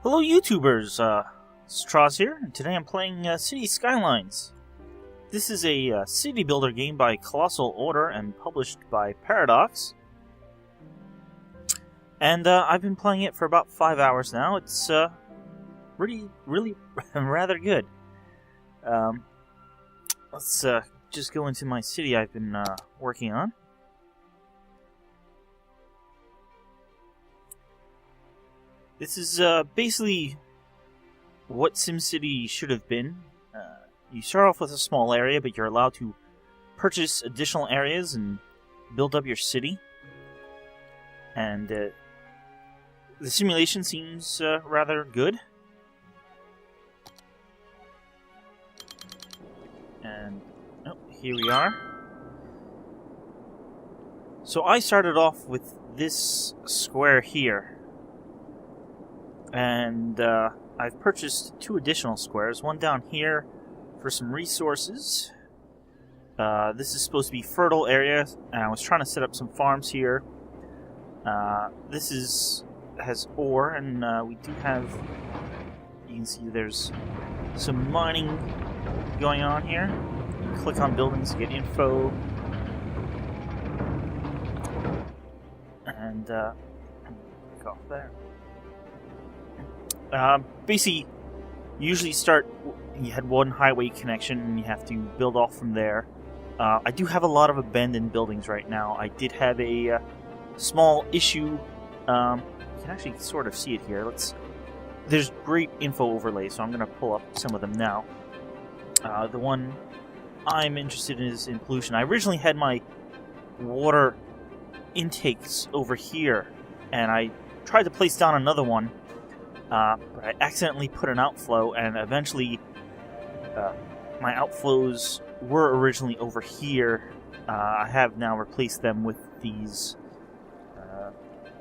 Hello YouTubers, it's Troz here, and today I'm playing City Skylines. This is a city builder game by Colossal Order and published by Paradox. And I've been playing it for about 5 hours now. It's really rather good. Let's just go into my city I've been working on. This is basically what SimCity should have been. You start off with a small area, but you're allowed to purchase additional areas and build up your city. And the simulation seems rather good. And here we are. So I started off with this square here. And I've purchased 2 additional squares, one down here for some resources. This is supposed to be fertile area, and I was trying to set up some farms here. This has ore, and we do have, you can see there's some mining going on here. You click on buildings to get info. And click off there. Basically, usually you had one highway connection and you have to build off from there. I do have a lot of abandoned buildings right now. I did have a small issue. You can actually sort of see it here. There's great info overlays, so I'm going to pull up some of them now. The one I'm interested in is in pollution. I originally had my water intakes over here, and I tried to place down another one. But I accidentally put an outflow, and eventually my outflows were originally over here. I have now replaced them with these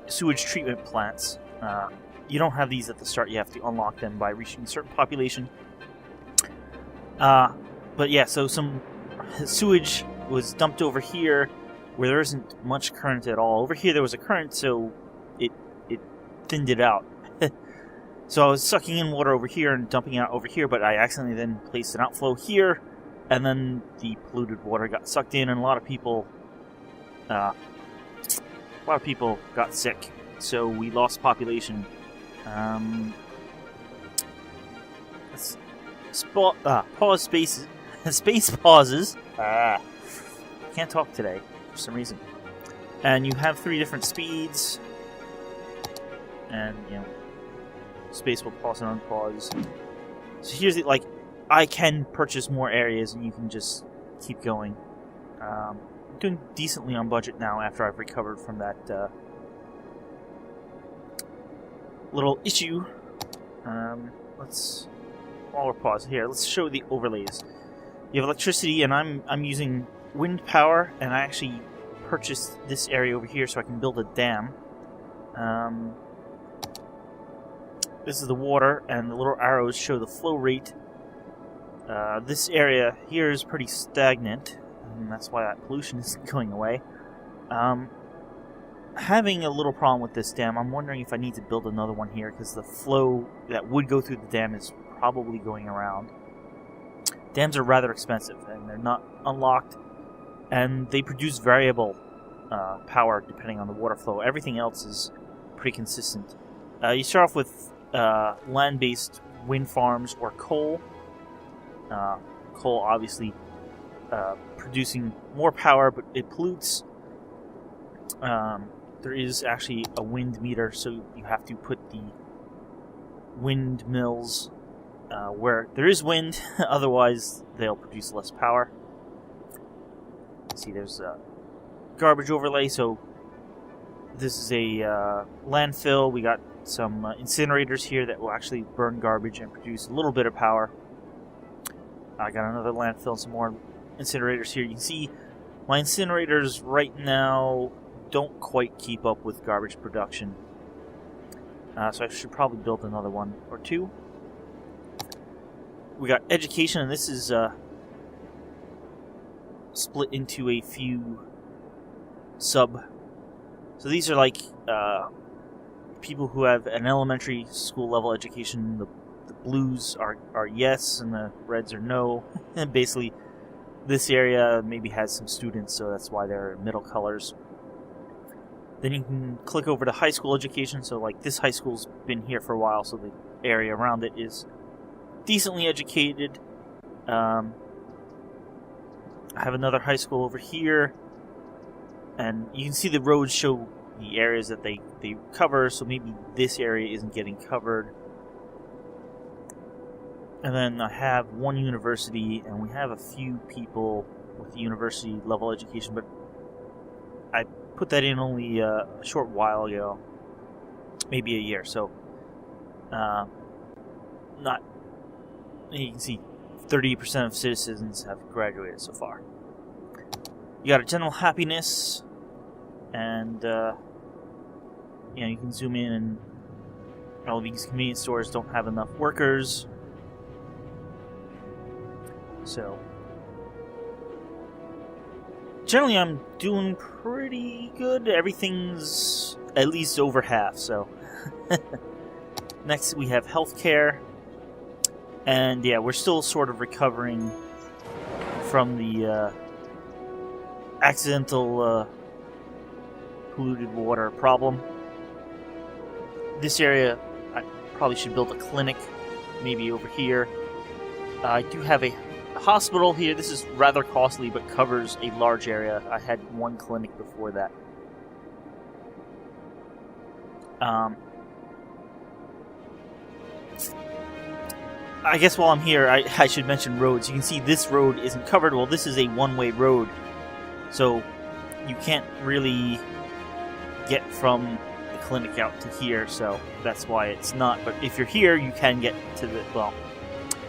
sewage treatment plants. You don't have these at the start, you have to unlock them by reaching a certain population. But yeah, so some sewage was dumped over here where there isn't much current at all. Over here there was a current, so it thinned it out. So I was sucking in water over here and dumping it out over here, but I accidentally then placed an outflow here, and then the polluted water got sucked in, and a lot of people got sick. So we lost population. Pause spaces. Space pauses. Can't talk today for some reason. And you have 3 different speeds, and space will pause and unpause. So here's the, I can purchase more areas and you can just keep going. I'm doing decently on budget now after I've recovered from that little issue. While we're paused here, let's show the overlays. You have electricity, and I'm using wind power, and I actually purchased this area over here so I can build a dam. This is the water, and the little arrows show the flow rate. This area here is pretty stagnant, and that's why that pollution isn't going away. Having a little problem with this dam. I'm wondering if I need to build another one here, because the flow that would go through the dam is probably going around. Dams are rather expensive, and they're not unlocked, and they produce variable power depending on the water flow. Everything else is pretty consistent. You start off with land-based wind farms or coal. Coal obviously producing more power, but it pollutes. There is actually a wind meter, so you have to put the windmills where there is wind, otherwise they'll produce less power. See, there's a garbage overlay, so this is a landfill. We got some incinerators here that will actually burn garbage and produce a little bit of power. I got another landfill and some more incinerators here. You can see my incinerators right now don't quite keep up with garbage production. So I should probably build another one or 2. We got education, and this is split into a few sub. So these are like people who have an elementary school level education, the blues are yes and the reds are no. And basically, this area maybe has some students, so that's why they're middle colors. Then you can click over to high school education. So like this high school's been here for a while, so the area around it is decently educated. I have another high school over here, and you can see the roads show the areas that they cover, so maybe this area isn't getting covered. And then I have one university, and we have a few people with university level education, but I put that in only a short while ago, maybe a year. So, not. You can see 30% of citizens have graduated so far. You got a general happiness, and you can zoom in, and all these convenience stores don't have enough workers. So, generally I'm doing pretty good. Everything's at least over half, so. Next we have healthcare. And yeah, we're still sort of recovering from the accidental polluted water problem. This area, I probably should build a clinic, maybe over here. I do have a hospital here. This is rather costly, but covers a large area. I had one clinic before that. I guess while I'm here, I should mention roads. You can see this road isn't covered. Well, this is a one-way road, so you can't really get from the clinic out to here, so that's why it's not. But if you're here, you can get to the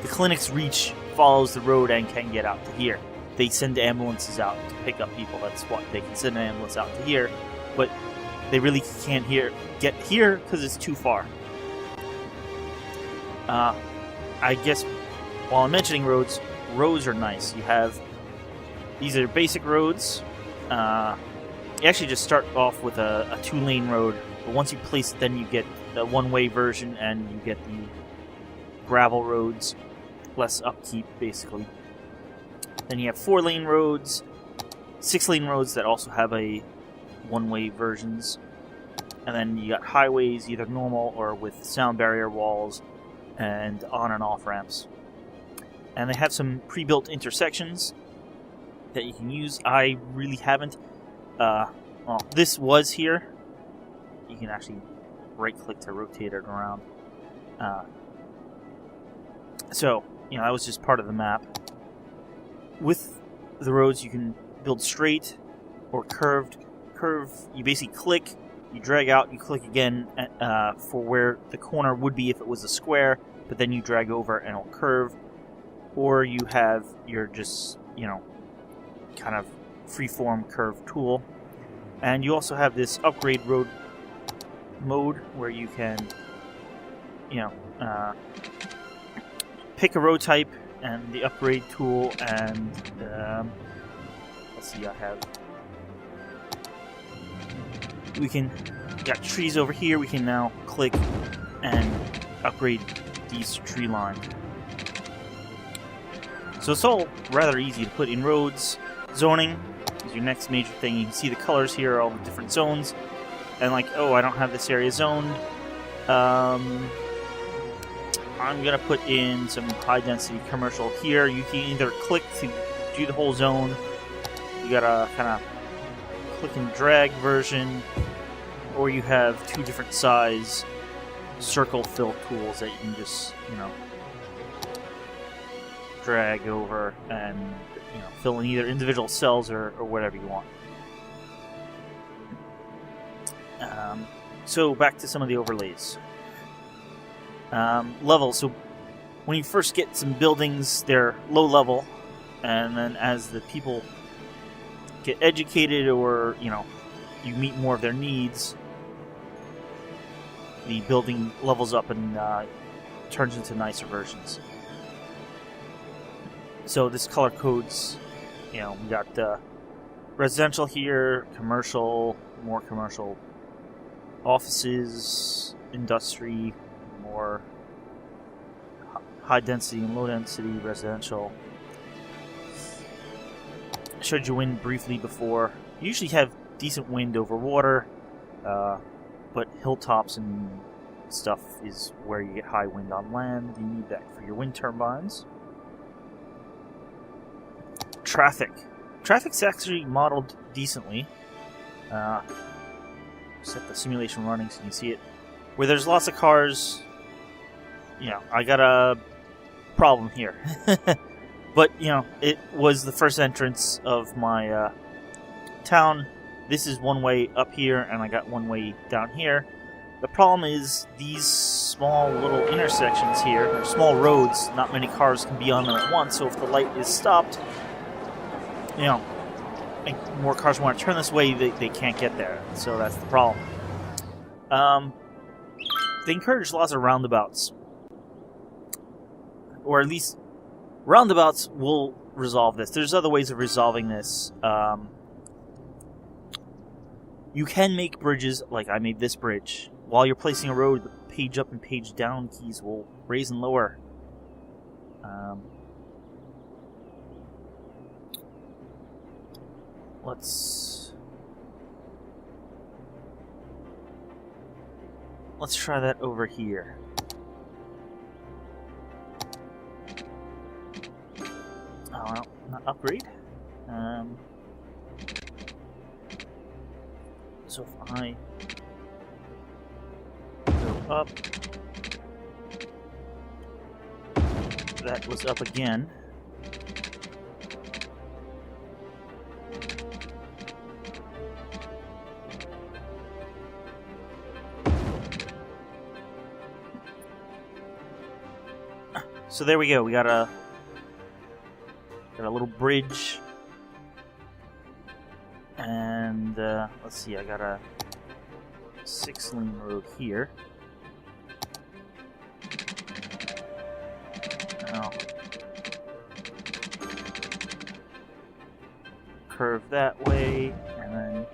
clinic's reach follows the road and can get out to here. They send ambulances out to pick up people. That's what they can send an ambulance out to here, but they really can't get here because it's too far. I guess while I'm mentioning roads are nice. You have these are basic roads. You actually just start off with a 2-lane road, but once you place it, then you get the one-way version, and you get the gravel roads, less upkeep basically. Then you have 4-lane roads, 6-lane roads that also have a one-way versions, and then you got highways, either normal or with sound barrier walls, and on and off ramps. And they have some pre-built intersections that you can use. I really haven't. Well, this was here. You can actually right-click to rotate it around. So, that was just part of the map. With the roads, you can build straight or curved. Curve, you basically click, you drag out, you click again for where the corner would be if it was a square, but then you drag over and it'll curve. Or you have your just, kind of freeform curve tool. And you also have this upgrade road mode where you can, pick a road type and the upgrade tool, and let's see, we got trees over here. We can now click and upgrade these tree lines. So it's all rather easy to put in. Roads. Zoning is your next major thing. You can see the colors here, all the different zones. And I don't have this area zoned. I'm going to put in some high-density commercial here. You can either click to do the whole zone. You got a kind of click and drag version. Or you have two different size circle fill tools that you can just, drag over and, fill in either individual cells or whatever you want. So back to some of the overlays. Levels. So when you first get some buildings, they're low level, and then as the people get educated or, you meet more of their needs, the building levels up and turns into nicer versions. So this color codes, we got residential here, commercial, more commercial, offices, industry, more high density and low density residential. I showed you wind briefly before. You usually have decent wind over water, but hilltops and stuff is where you get high wind on land. You need that for your wind turbines. Traffic. Traffic's actually modeled decently. Set the simulation running so you can see it. Where there's lots of cars, you know, I got a problem here. But, you know, it was the first entrance of my town. This is one way up here, and I got one way down here. The problem is these small little intersections here, or small roads, not many cars can be on them at once, so if the light is stopped, you know, and more cars want to turn this way, they can't get there. So that's the problem. They encourage lots of roundabouts. Or at least, roundabouts will resolve this. There's other ways of resolving this. You can make bridges, like I made this bridge. While you're placing a road, the page up and page down keys will raise and lower. Let's try that over here. Oh, well, not upgrade. So if I go up, that was up again. So there we go. We got a little bridge, and let's see. I got a 6-lane road here. Now curve that way, and then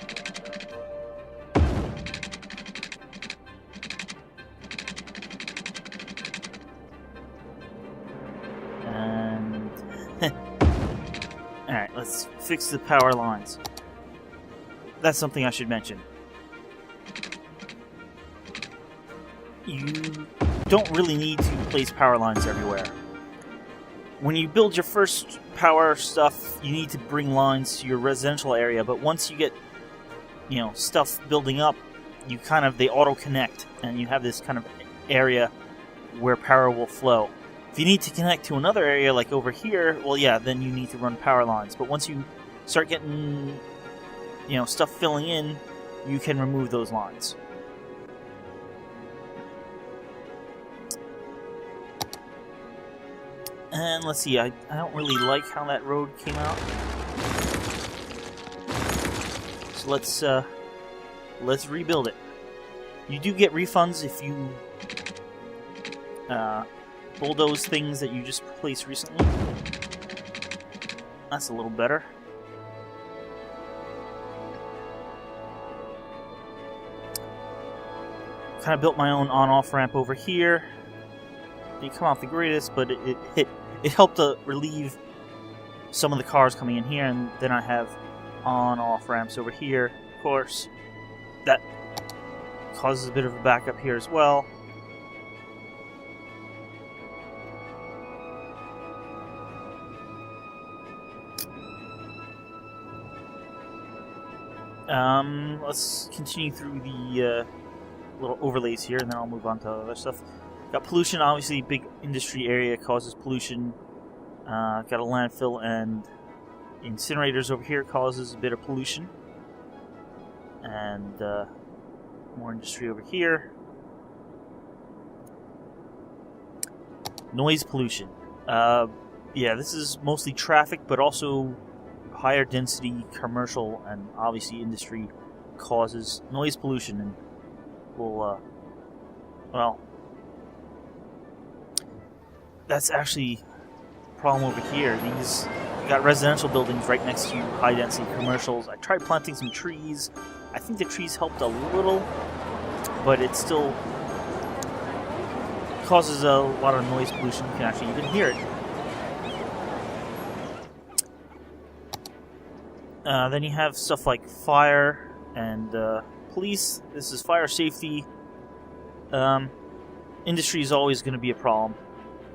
alright, let's fix the power lines. That's something I should mention. You don't really need to place power lines everywhere. When you build your first power stuff, you need to bring lines to your residential area, but once you get, you know, stuff building up, they auto-connect, and you have this kind of area where power will flow. If you need to connect to another area, like over here, well, yeah, then you need to run power lines. But once you start getting, you know, stuff filling in, you can remove those lines. And let's see, I don't really like how that road came out. So let's rebuild it. You do get refunds if you bulldoze things that you just placed recently. That's a little better. Kind of built my own on-off ramp over here. Didn't come out the greatest, but it helped to relieve some of the cars coming in here, and then I have on-off ramps over here. Of course, that causes a bit of a backup here as well. Let's continue through the little overlays here, and then I'll move on to other stuff. Got pollution, obviously, big industry area causes pollution. Got a landfill and incinerators over here causes a bit of pollution. And more industry over here. Noise pollution. Yeah, this is mostly traffic, but also higher density commercial and obviously industry causes noise pollution, and will well, that's actually a problem over here. These, you got residential buildings right next to high density commercials. I tried planting some trees. I think the trees helped a little, but it's still causes a lot of noise pollution. You can actually even hear it. Then you have stuff like fire and police. This is fire safety. Industry is always going to be a problem.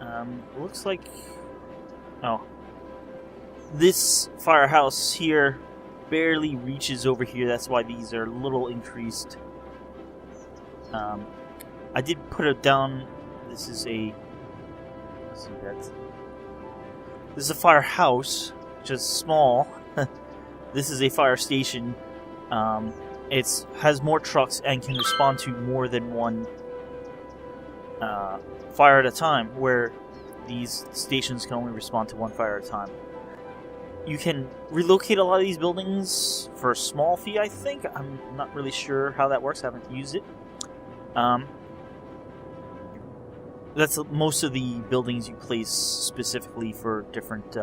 It looks like... Oh. This firehouse here barely reaches over here. That's why these are a little increased. I did put it down. This is a... Let's see that. This is a firehouse, just small. This is a fire station. It has more trucks and can respond to more than one fire at a time, where these stations can only respond to one fire at a time. You can relocate a lot of these buildings for a small fee, I think. I'm not really sure how that works. I haven't used it. That's most of the buildings you place specifically for different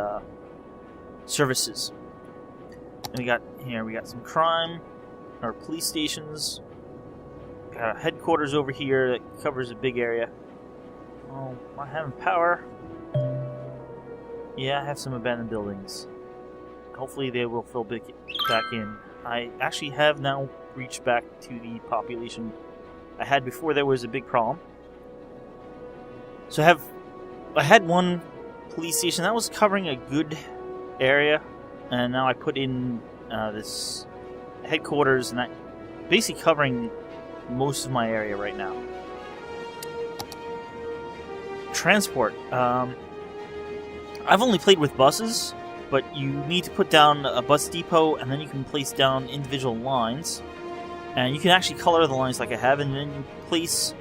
services. And we got some crime, or police stations. Got a headquarters over here that covers a big area. Oh, am I having power? Yeah, I have some abandoned buildings. Hopefully they will fill back in. I actually have now reached back to the population I had before there was a big problem. So I had one police station that was covering a good area, and now I put in this headquarters, and that basically covering most of my area right now. Transport. I've only played with buses, but you need to put down a bus depot, and then you can place down individual lines, and you can actually color the lines like I have, and then you place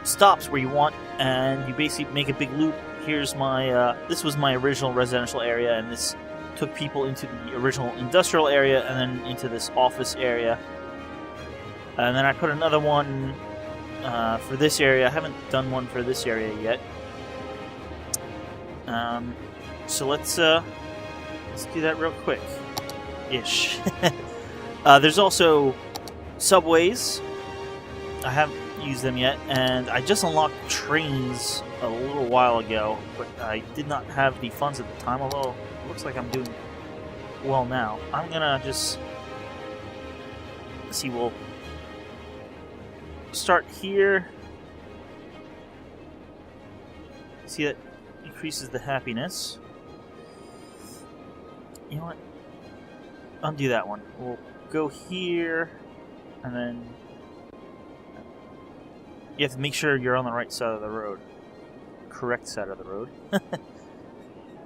stops where you want, and you basically make a big loop. Here's my this was my original residential area, and this took people into the original industrial area and then into this office area, and then I put another one for this area. I haven't done one for this area yet. So let's do that real quick ish. There's also subways. I haven't used them yet, and I just unlocked trains a little while ago, but I did not have the funds at the time, although it looks like I'm doing well now. I'm gonna just see, we'll start here. See, that increases the happiness. You know what? Undo that one. We'll go here, and then you have to make sure you're on the right side of the road. Correct side of the road.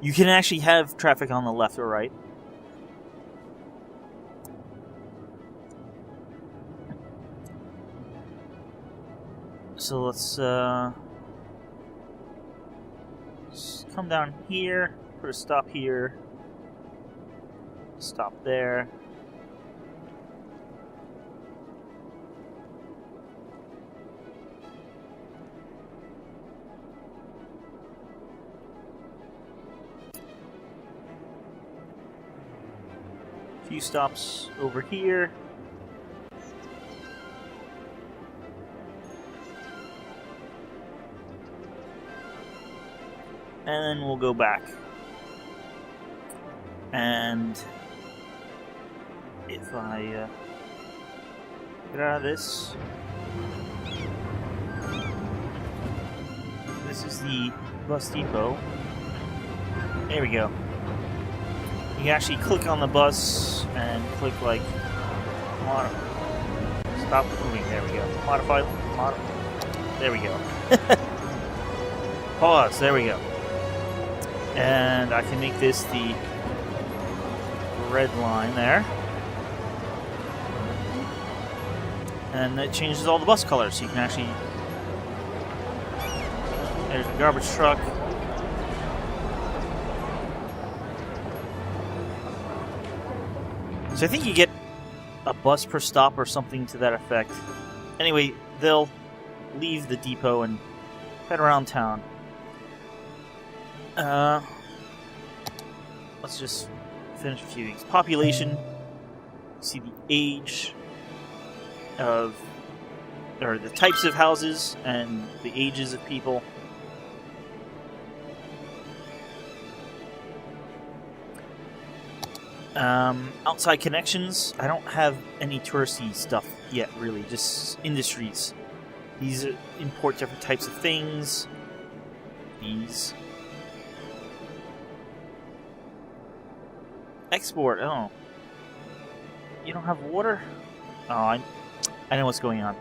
You can actually have traffic on the left or right. So let's just come down here, put a stop here, stop there. Few stops over here. And then we'll go back. And if I get out of this, this is the bus depot. There we go. You can actually click on the bus and click like stop moving. There we go. Modify. There we go. Pause. There we go. And I can make this the red line there. And it changes all the bus colors, so you can actually... There's a garbage truck. So I think you get a bus per stop or something to that effect. Anyway, they'll leave the depot and head around town. Let's just finish a few things. Population. See the age of or the types of houses and the ages of people. Outside connections, I don't have any touristy stuff yet, really, just industries. These import different types of things. These. Export, oh. You don't have water? Oh, I know what's going on.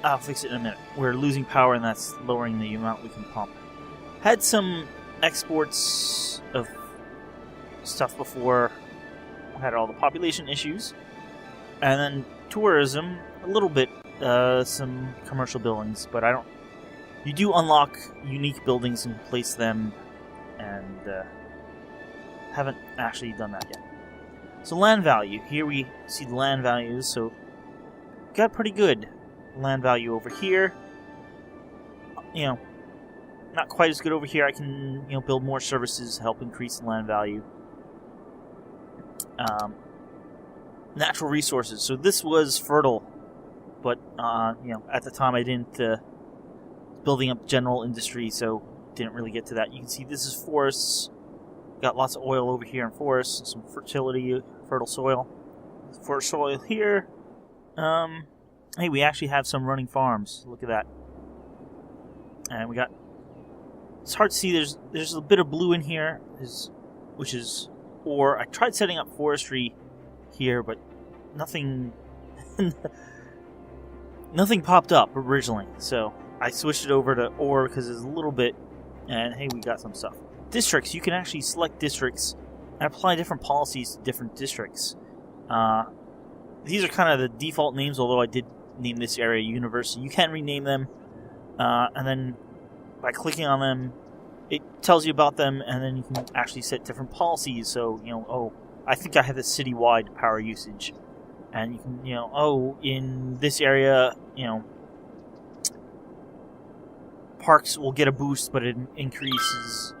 I'll fix it in a minute. We're losing power and that's lowering the amount we can pump. Had some exports of stuff before we had all the population issues. And then tourism, a little bit, some commercial buildings, but I don't... You do unlock unique buildings and place them, and haven't actually done that yet. So land value. Here we see the land values, so got pretty good land value over here. You know, not quite as good over here. I can, build more services, help increase the land value. Natural resources. So this was fertile, but at the time I didn't building up general industry, so didn't really get to that. You can see this is forests. Got lots of oil over here in forests, some fertility, fertile soil. Fertile soil here. Hey, we actually have some running farms. Look at that. And we got... It's hard to see. There's a bit of blue in here, which is ore. I tried setting up forestry here, but nothing... nothing popped up originally. So I switched it over to ore because there's a little bit... And hey, we got some stuff. Districts. You can actually select districts and apply different policies to different districts. These are kind of the default names, although I did name this area University. You can rename them, and then by clicking on them, it tells you about them, and then you can actually set different policies. So, I think I have this citywide power usage, and you can, in this area, parks will get a boost, but it increases,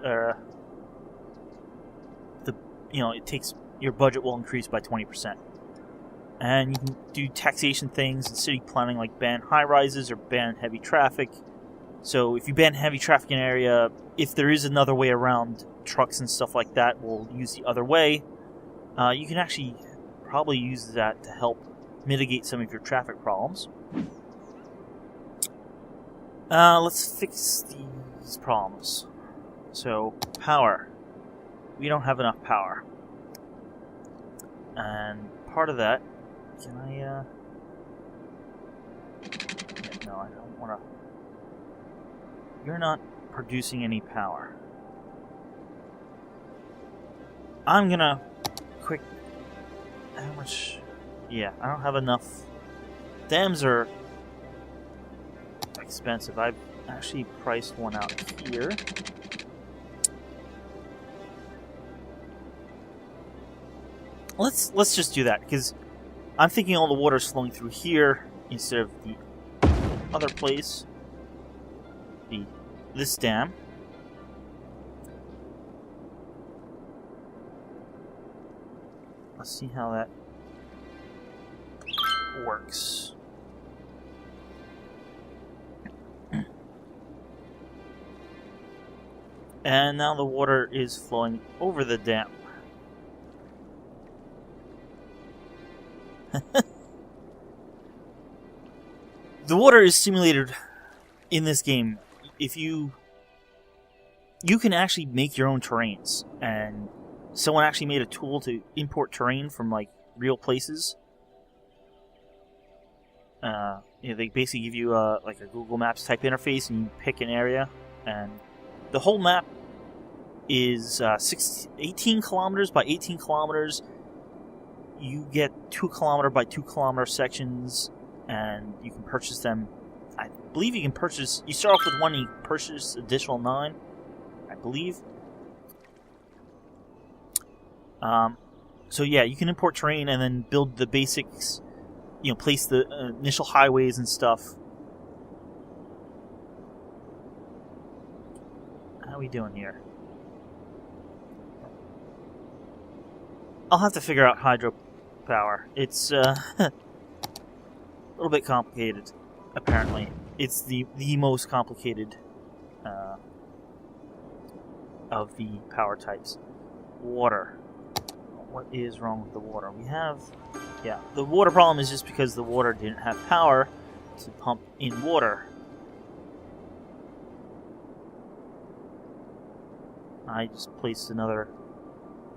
it takes, your budget will increase by 20%. And you can do taxation things and city planning, like ban high rises or ban heavy traffic. So if you ban heavy traffic in an area, if there is another way around, trucks and stuff like that will use the other way. You can actually probably use that to help mitigate some of your traffic problems. Let's fix these problems. So, power. We don't have enough power. And part of that, can I, no, I don't want to... You're not producing any power. I'm gonna quick... How much... Yeah, I don't have enough... Dams are expensive. I've actually priced one out here. Let's just do that, because I'm thinking all the water's flowing through here instead of the other place. This dam. Let's see how that works. And now the water is flowing over the dam. The water is simulated in this game. If you can actually make your own terrains, and someone actually made a tool to import terrain from like real places. They basically give you like a Google Maps type interface, and you pick an area, and the whole map is 18 kilometers by 18 kilometers. You get 2 kilometer by 2 kilometer sections, and you can purchase them. I believe you can purchase... You start off with 1 and you purchase additional 9, I believe. So yeah, you can import terrain and then build the basics, place the initial highways and stuff. How are we doing here? I'll have to figure out hydropower. It's a little bit complicated. apparently. It's the most complicated of the power types. Water. What is wrong with the water? We have... Yeah, the water problem is just because the water didn't have power to pump in water. I just placed another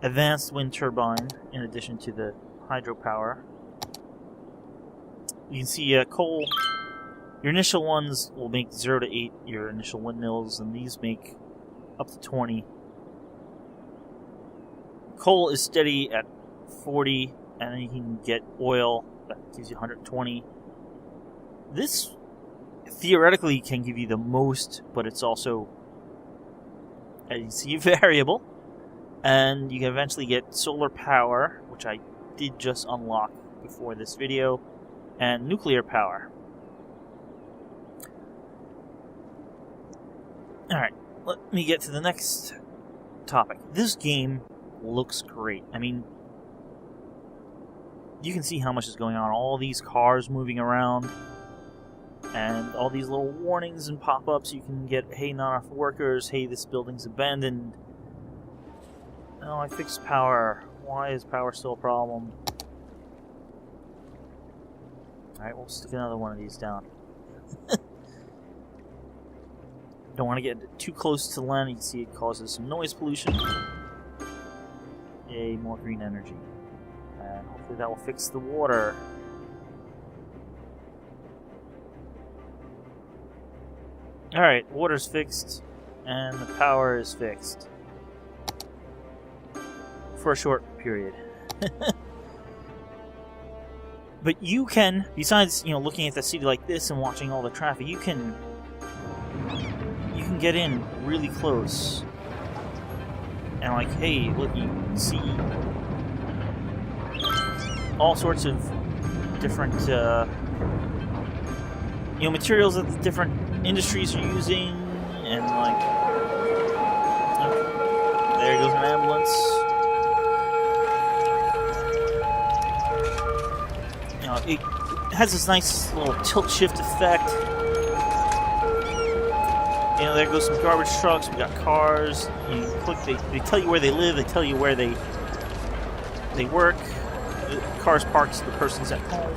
advanced wind turbine in addition to the hydropower. You can see coal, your initial ones will make 0 to 8, your initial windmills, and these make up to 20. Coal is steady at 40, and then you can get oil that gives you 120. This theoretically can give you the most, but it's also, as you see, variable. And you can eventually get solar power, which I did just unlock before this video, and nuclear power. Alright, let me get to the next topic. This game looks great. I mean, you can see how much is going on. All these cars moving around, and all these little warnings and pop-ups. You can get, hey, not enough workers, hey, this building's abandoned. No, I fixed power. Why is power still a problem? Alright, we'll stick another one of these down. Don't want to get too close to the land. You can see it causes some noise pollution. Yay, more green energy. And hopefully that will fix the water. Alright, water's fixed, and the power is fixed. For a short period. But you can, besides, looking at the city like this and watching all the traffic, you can get in really close. And like, hey, look, you see all sorts of different, materials that the different industries are using, and like, oh, there goes an ambulance. It has this nice little tilt shift effect. There goes some garbage trucks. We got cars. You click. They tell you where they live. They tell you where they work. The car's parked so the person's at home.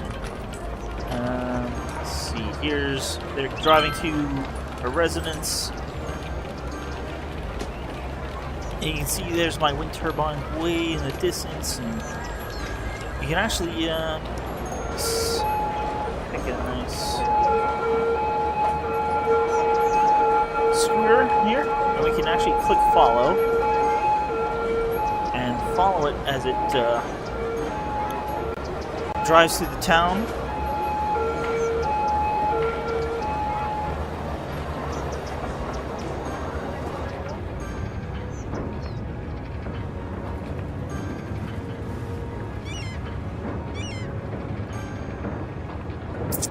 Let's see. They're driving to a residence. And you can see there's my wind turbine way in the distance, and you can actually pick a nice scooter here, and we can actually click follow and follow it as it drives through the town.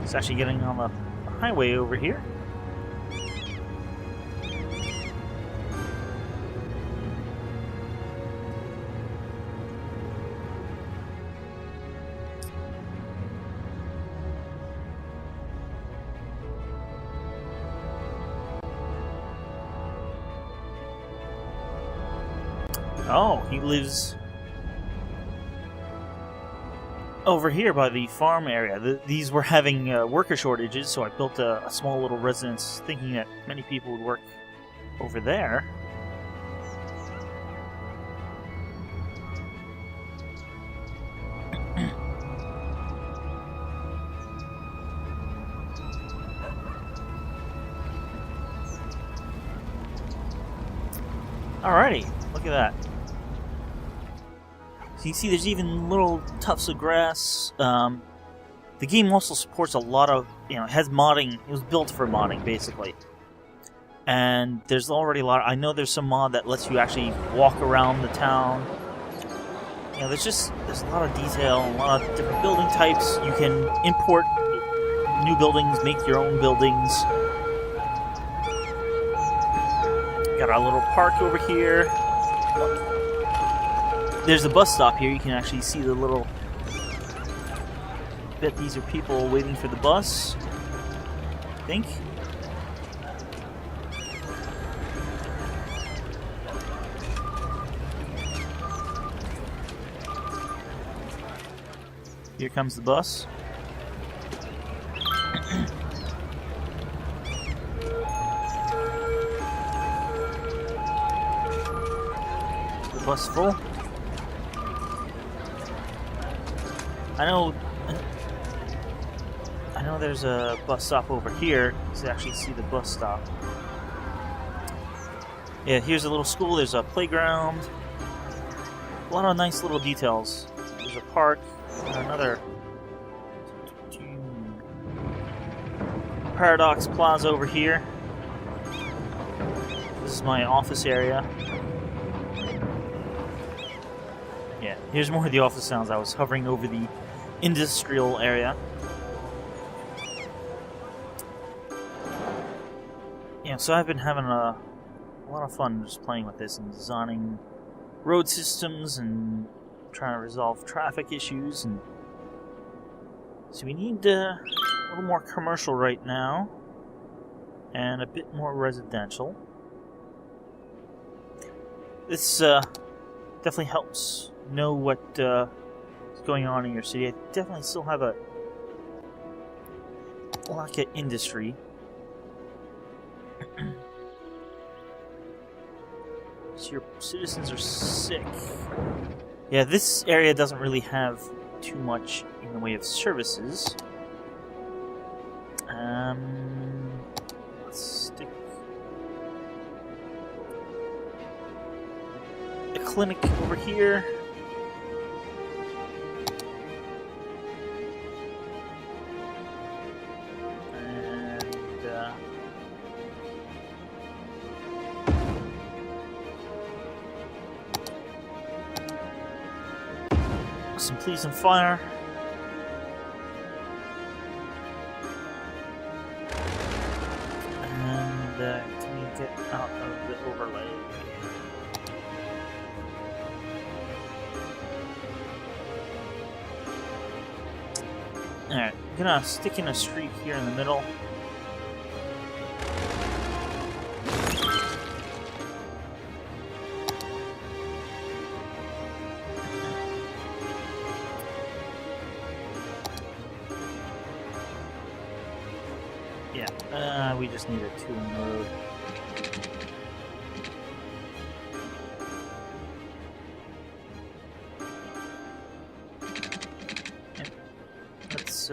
It's actually getting on the highway over here. Oh, he lives over here by the farm area. These were having worker shortages, so I built a small little residence thinking that many people would work over there. Alrighty, look at that. So you see there's even little tufts of grass. The game also supports a lot of, it has modding. It was built for modding, basically. And there's already a lot. I know there's some mod that lets you actually walk around the town. There's a lot of detail, a lot of different building types. You can import new buildings, make your own buildings. Got our little park over here. There's a bus stop here. You can actually see the little... Bet these are people waiting for the bus. think. Here comes the bus. The bus full. I know there's a bus stop over here. You can actually see the bus stop. Yeah, here's a little school. There's a playground. A lot of nice little details. There's a park. Another Paradox Plaza over here. This is my office area. Yeah, here's more of the office sounds. I was hovering over the industrial area. Yeah, so I've been having a lot of fun just playing with this and designing road systems and trying to resolve traffic issues. And so we need a little more commercial right now and a bit more residential. This definitely helps know what is going on in your city. I definitely still have a lack of industry. So your citizens are sick. Yeah, this area doesn't really have too much in the way of services. Let's stick a clinic over here. Some police and fire. And can you get out of the overlay? Alright, I'm gonna stick in a street here in the middle. We just need a 2-lane road. Yep. Let's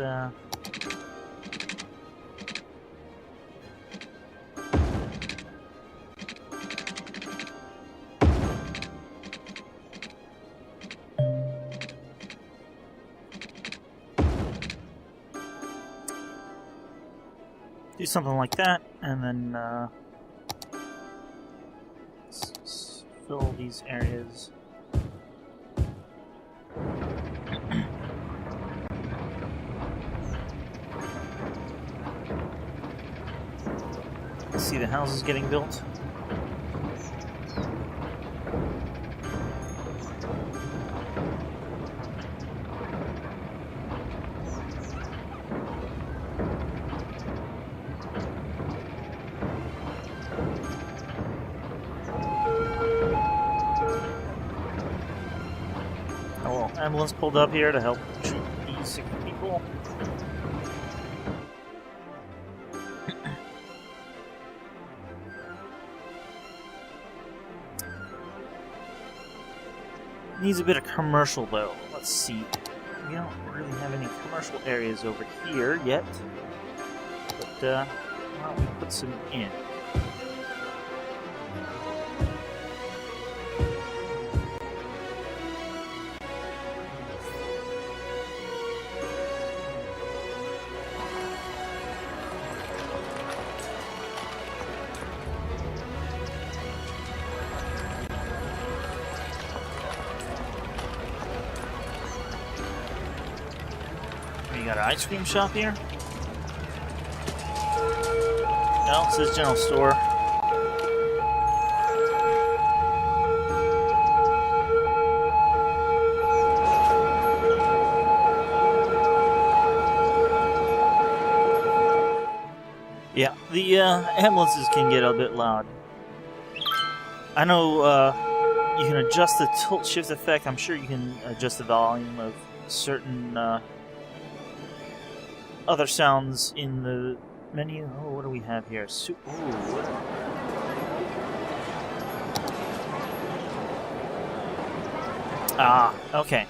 do something like that, and then fill these areas. See the houses getting built. Ambulance pulled up here to help treat these sick people. Needs a bit of commercial though. Let's see. We don't really have any commercial areas over here yet. But why don't we put some in? You got an ice cream shop here? No, it says general store. Yeah, the ambulances can get a bit loud. I know you can adjust the tilt shift effect. I'm sure you can adjust the volume of certain other sounds in the menu. Oh, what do we have here? Okay.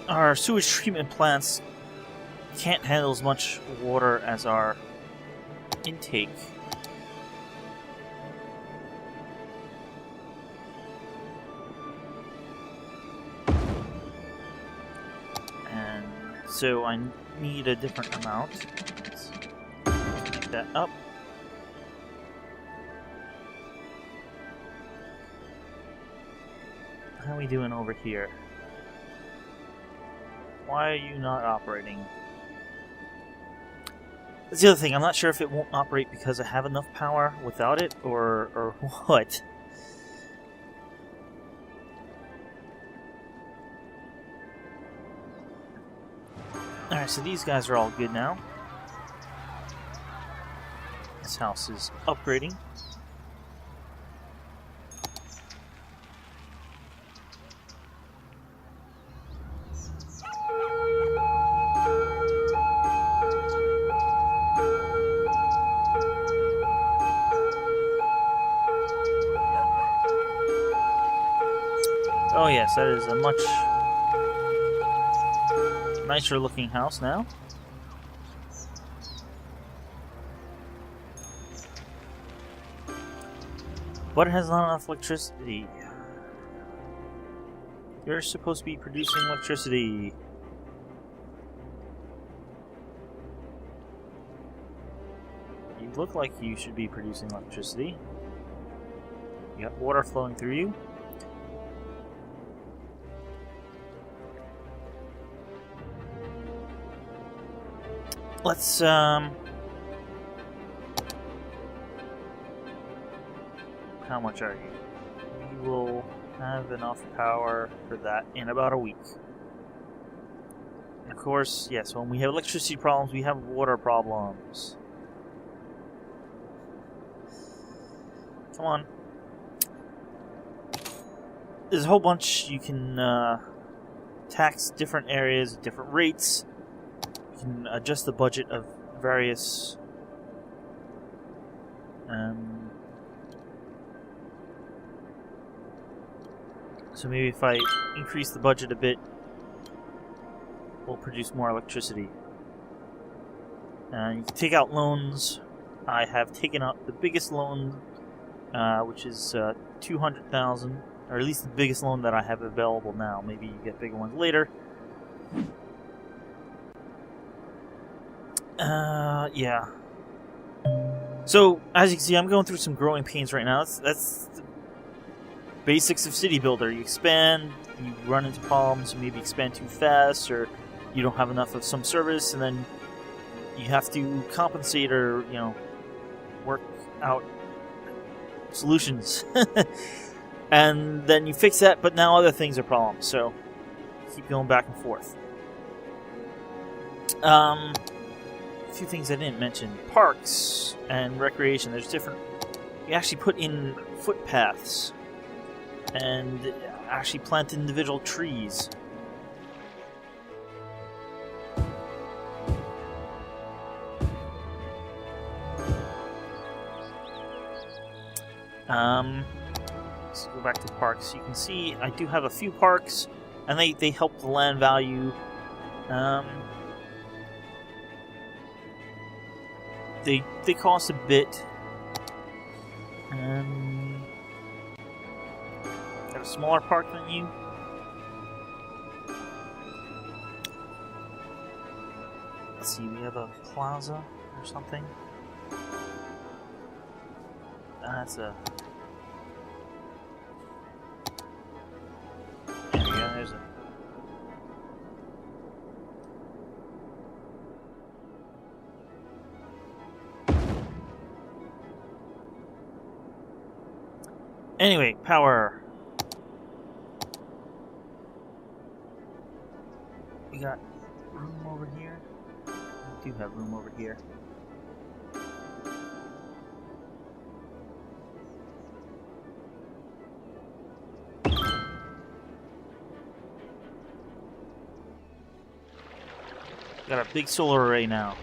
Our sewage treatment plants can't handle as much water as our intake. And so I need a different amount. Let's pick that up. How are we doing over here? Why are you not operating? That's the other thing. I'm not sure if it won't operate because I have enough power without it, or what. Alright, so these guys are all good now. This house is upgrading. Oh yes, that is a much nicer looking house now. But it has not enough electricity. You're supposed to be producing electricity. You look like you should be producing electricity. You got water flowing through you. Let's, how much are you? We will have enough power for that in about a week. And of course, yes, when we have electricity problems, we have water problems. Come on. There's a whole bunch. You can tax different areas at different rates. You can adjust the budget of various so maybe if I increase the budget a bit, we'll produce more electricity. You can take out loans. I have taken out the biggest loan, which is 200,000, or at least the biggest loan that I have available now. Maybe you get bigger ones later. Yeah. So, as you can see, I'm going through some growing pains right now. That's the basics of City Builder. You expand, you run into problems, you maybe expand too fast, or you don't have enough of some service, and then you have to compensate or, you know, work out solutions. And then you fix that, but now other things are problems, so keep going back and forth. A few things I didn't mention. Parks and recreation. There's different... You actually put in footpaths and actually plant individual trees. Let's go back to parks. You can see I do have a few parks, and they help the land value. They cost a bit. Got a smaller park than you. Let's see, we have a plaza or something. That's a... There we go, there's a... Anyway, power. We got room over here. do have room over here. Got a big solar array now.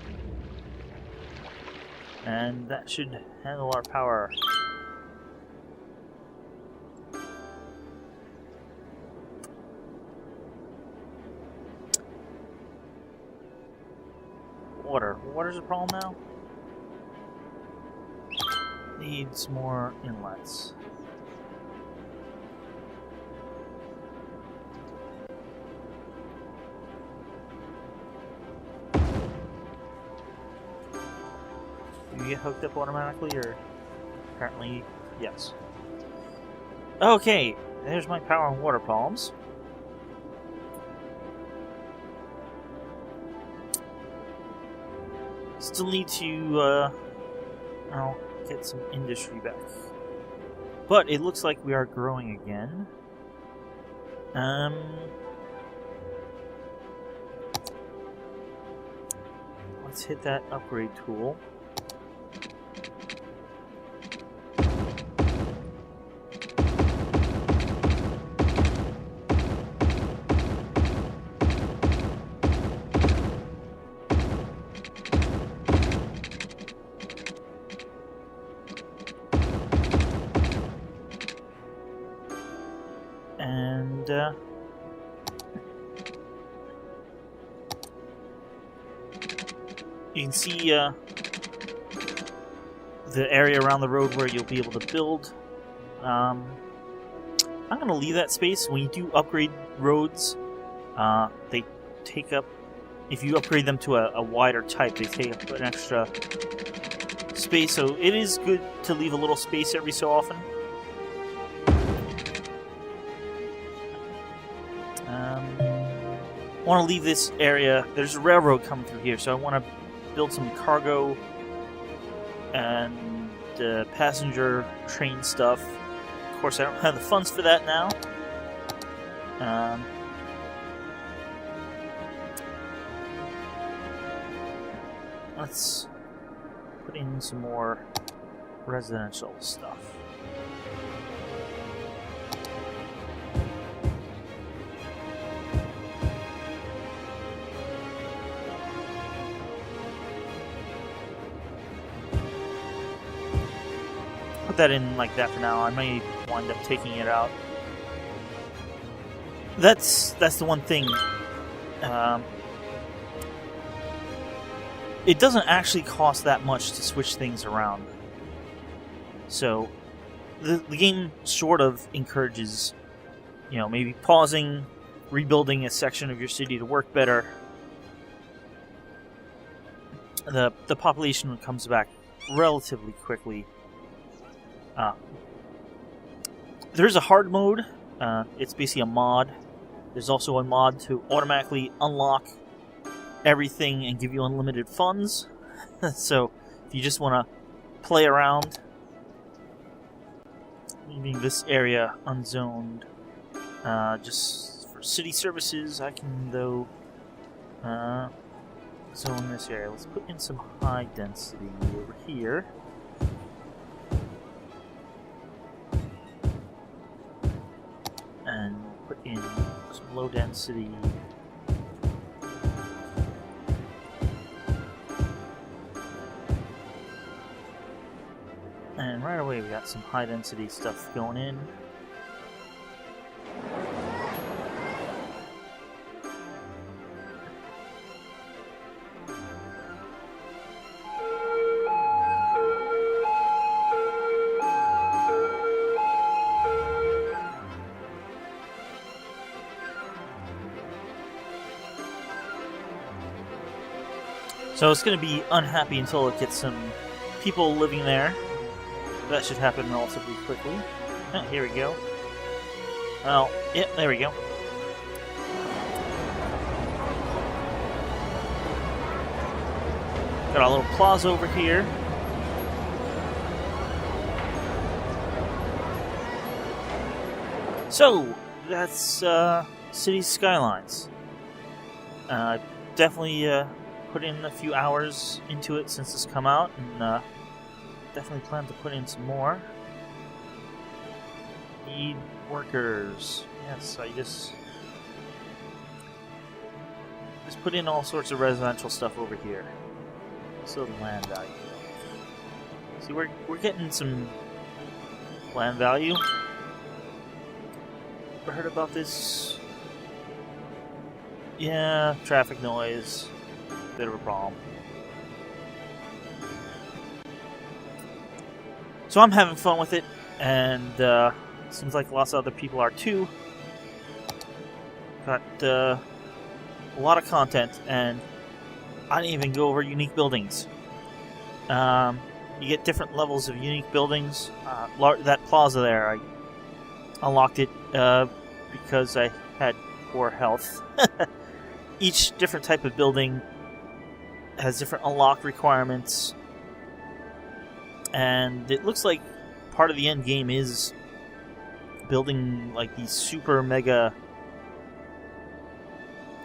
And that should handle our power. Water. Water's a problem now? Needs more inlets. Do you get hooked up automatically, or apparently yes. Okay, there's my power and water problems. Still need to get some industry back. But it looks like we are growing again. Let's hit that upgrade tool. And you can see the area around the road where you'll be able to build. I'm going to leave that space. When you do upgrade roads, they take up, if you upgrade them to a wider type, they take up an extra space, so it is good to leave a little space every so often. I want to leave this area. There's a railroad coming through here, so I want to build some cargo and passenger train stuff. Of course, I don't have the funds for that now. Let's put in some more residential stuff. Put that in like that for now. I may wind up taking it out. That's the one thing. It doesn't actually cost that much to switch things around. So the game sort of encourages, maybe pausing, rebuilding a section of your city to work better. The population comes back relatively quickly. There's a hard mode. It's basically a mod. There's also a mod to automatically unlock everything and give you unlimited funds. So if you just want to play around, leaving this area unzoned just for city services, I can though zone this area. Let's put in some high density over here. And put in some low density. And right away we got some high density stuff going in. So it's going to be unhappy until it gets some people living there. That should happen relatively quickly. Oh, here we go. Well, yep, there we go. Got a little plaza over here. So, that's City Skylines. Definitely put in a few hours into it since it's come out, and definitely plan to put in some more. Need workers. Yes, I just put in all sorts of residential stuff over here. So the land value. See, we're getting some land value. Ever heard about this? Yeah, traffic noise. Bit of a problem. So I'm having fun with it, and seems like lots of other people are too. Got a lot of content, and I didn't even go over unique buildings. You get different levels of unique buildings. That plaza there, I unlocked it because I had poor health. Each different type of building has different unlock requirements, and it looks like part of the end game is building like these super mega.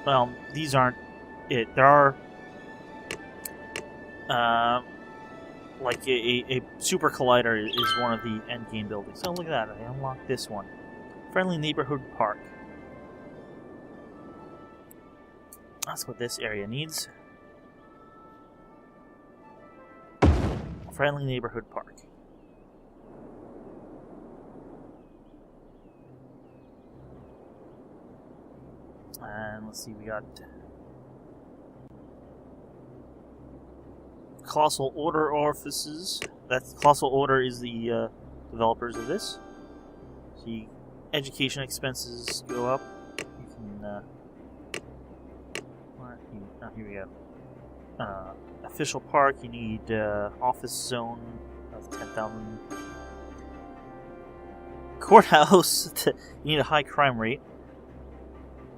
Well, these aren't it. There are like a super collider is one of the end game buildings. Oh, look at that! I unlocked this one. Friendly neighborhood park. That's what this area needs. Friendly neighborhood park. And let's see, we got Colossal Order offices. That's Colossal Order is the developers of this. See, education expenses go up. You can here we go. Official park, you need office zone of 10,000. Courthouse, you need a high crime rate.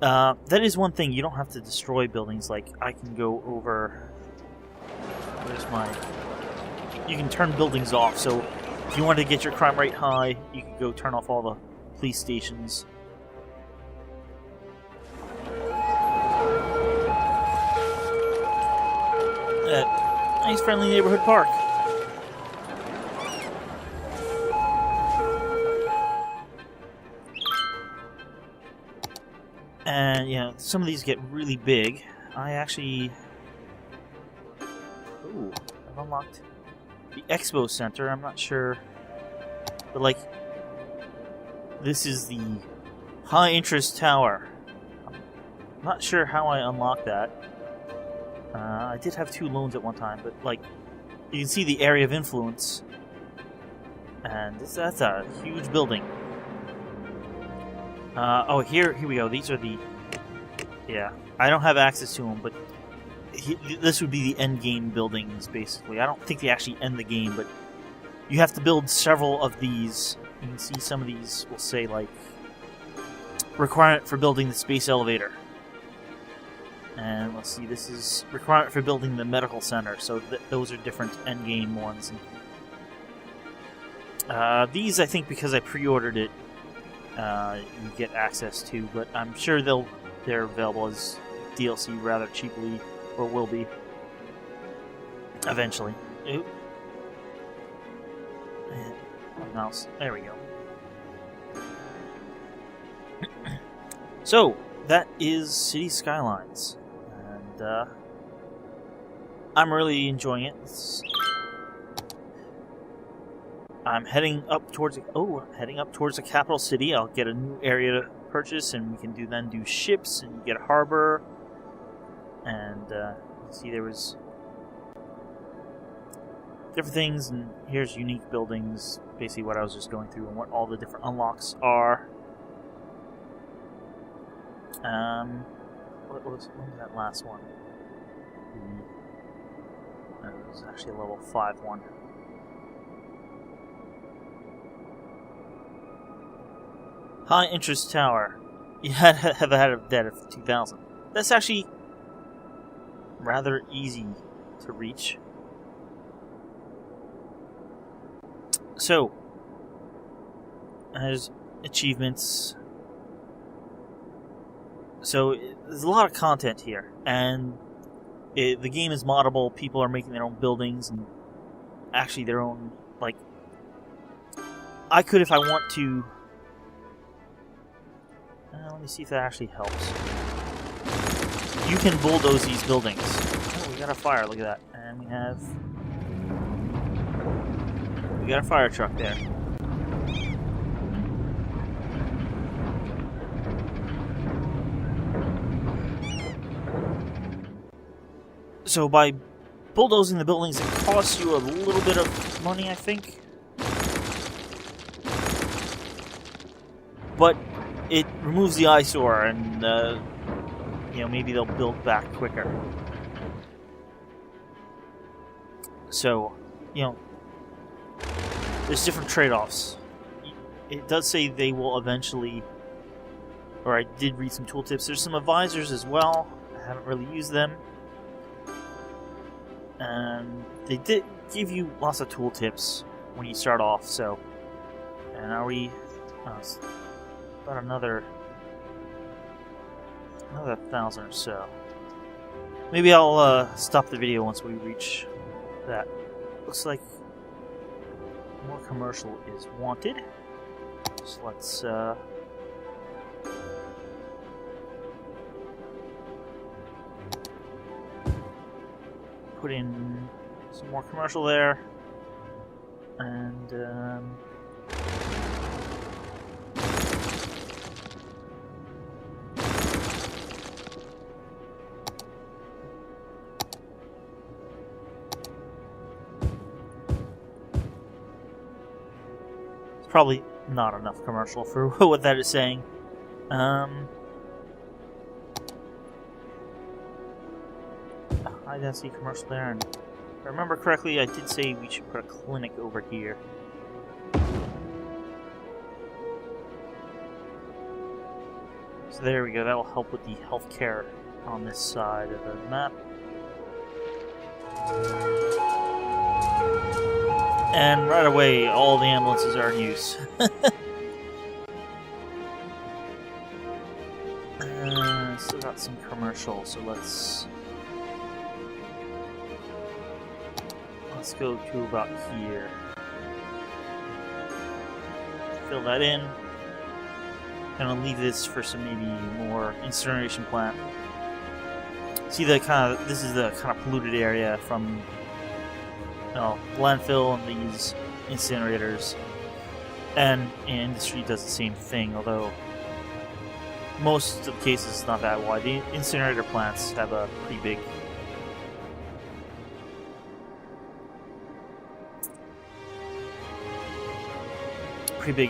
That is one thing, you don't have to destroy buildings. Like, I can go over... Where's my... You can turn buildings off, so if you wanted to get your crime rate high, you can go turn off all the police stations. Nice friendly neighborhood park. And yeah, some of these get really big. I actually... Ooh, I've unlocked the Expo Center. I'm not sure... But like... This is the high interest tower. I'm not sure how I unlocked that. I did have 2 loans at one time, but like... You can see the area of influence. And that's a huge building. Oh, here we go. These are the... Yeah, I don't have access to them, but this would be the end game buildings, basically. I don't think they actually end the game, but you have to build several of these. You can see some of these will say, like, requirement for building the space elevator. And let's see, this is requirement for building the medical center, so those are different end game ones. These, I think, because I pre-ordered it, you get access to, but I'm sure they're available as DLC rather cheaply, or will be eventually. Oop. Mouse. There we go. So that is City Skylines, and I'm really enjoying it. I'm heading up towards the capital city. I'll get a new area to purchase, and we can then do ships and get a harbor. And see, there was different things, and here's unique buildings. Basically, what I was just going through and what all the different unlocks are. What was that last one? It was actually a level 5 one. High interest tower. You had to have had a debt of 2,000. That's actually rather easy to reach. So, there's achievements. So, there's a lot of content here, and the game is moddable. People are making their own buildings and actually their own, like, I could, if I want to... let me see if that actually helps. You can bulldoze these buildings. Oh, we got a fire, look at that. And we got a fire truck there. So by bulldozing the buildings, it costs you a little bit of money, I think. But it removes the eyesore, and maybe they'll build back quicker. So, there's different trade-offs. It does say they will eventually, or I did read some tooltips. There's some advisors as well. I haven't really used them. And they did give you lots of tooltips when you start off, so... And are we... about another 1,000 or so. Maybe I'll stop the video once we reach that. Looks like more commercial is wanted. So let's put in some more commercial there, and probably not enough commercial for what that is saying. High density commercial there, and if I remember correctly, I did say we should put a clinic over here. So there we go, that will help with the healthcare on this side of the map. And right away, all the ambulances are in use. Still got some commercial, so let's go to about here. Fill that in. And I'll leave this for some maybe more incineration plant. See the this is the kind of polluted area from landfill and these incinerators, and industry does the same thing, although most of the cases it's not that wide. The incinerator plants have a pretty big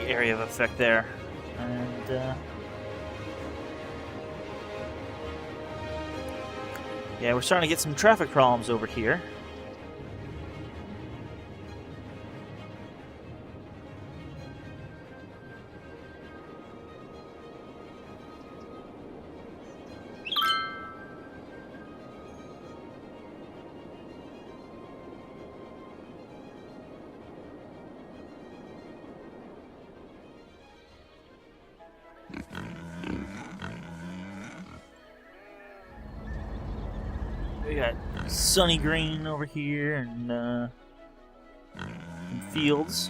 area of effect there, and yeah, we're starting to get some traffic problems over here. We got sunny green over here and fields.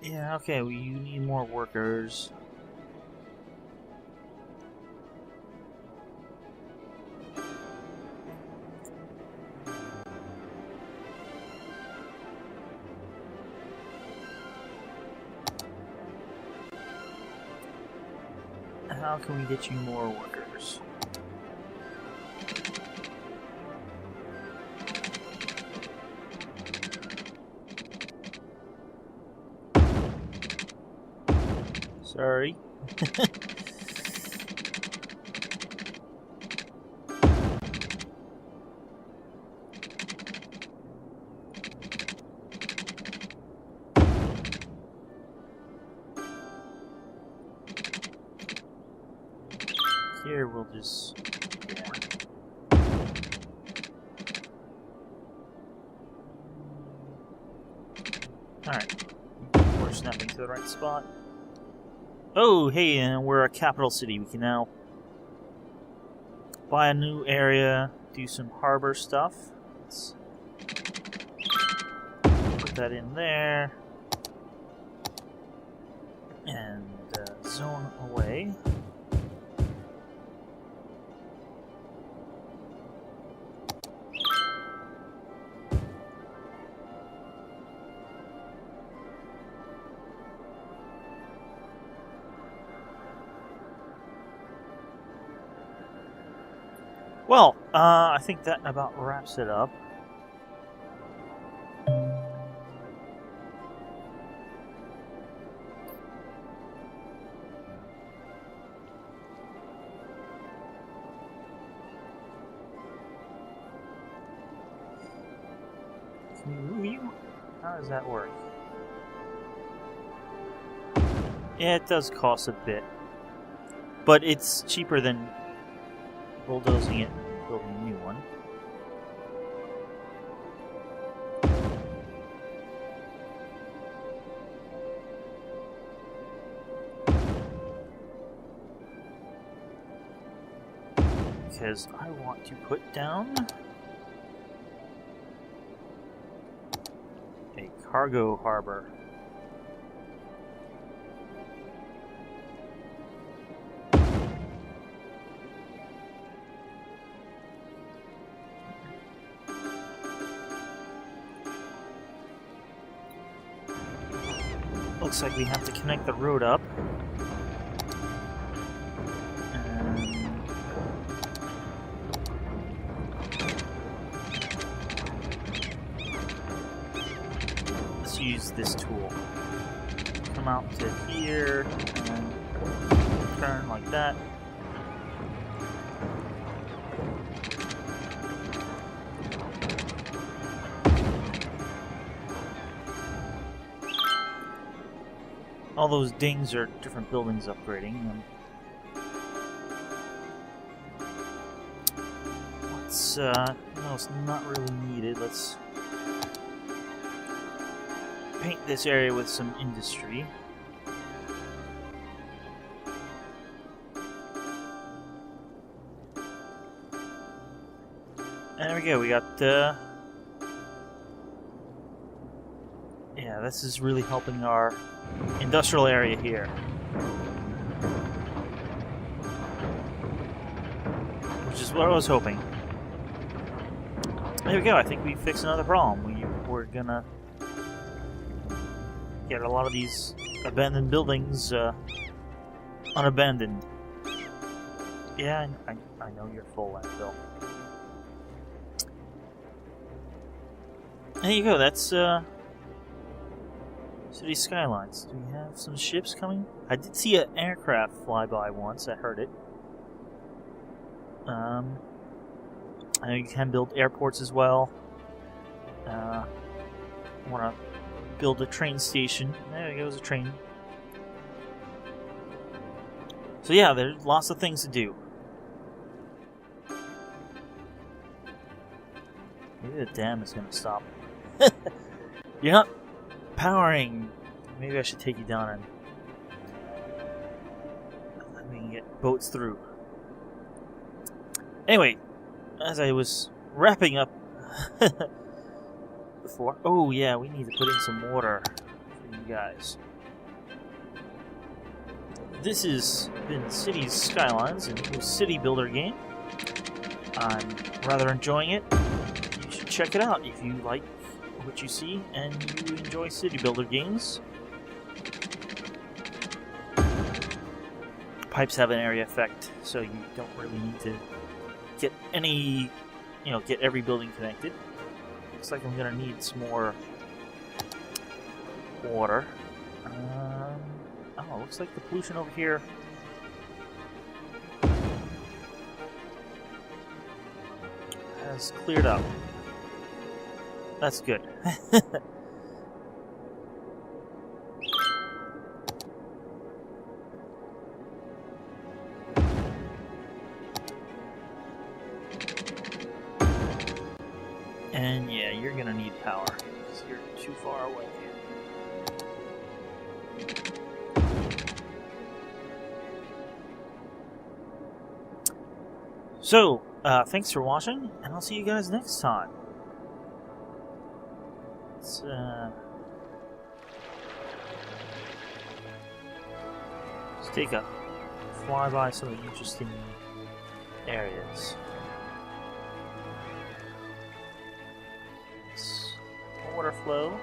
Yeah, okay, well, you need more workers. How can we get you more workers? Sorry. Here we'll just... Alright. We're snapping to the right spot. Oh, hey, and we're a capital city. We can now buy a new area, do some harbor stuff. Let's put that in there. And zone away. Well, I think that about wraps it up. Can we move you? How does that work? Yeah, it does cost a bit. But it's cheaper than bulldozing it and building a new one. Because I want to put down a cargo harbor. Looks like we have to connect the road up. Let's use this tool. Come out to here and turn like that. All those dings are different buildings upgrading. Let's, no, it's not really needed. Let's paint this area with some industry. And there we go, we got, yeah, this is really helping our industrial area here. Which is what I was hoping. There we go, I think we fixed another problem. We're gonna get a lot of these abandoned buildings unabandoned. Yeah, I know you're full, landfill. There you go, that's City Skylines. Do we have some ships coming? I did see an aircraft fly by once, I heard it. I know you can build airports as well. I want to build a train station. There goes a train. So yeah, there's lots of things to do. Maybe the dam is going to stop. You're not powering. Maybe I should take you down and let me get boats through. Anyway, as I was wrapping up before, oh yeah, we need to put in some water for you guys. This has been Cities Skylines, a new city builder game. I'm rather enjoying it. You should check it out if you like what you see and you enjoy city builder games. Pipes have an area effect, so you don't really need to get any, get every building connected. Looks like I'm gonna need some more water. Oh, looks like the pollution over here has cleared up. That's good. And yeah, you're gonna need power because you're too far away. So, thanks for watching, and I'll see you guys next time. Let's take a fly by some of the interesting areas. Water flow.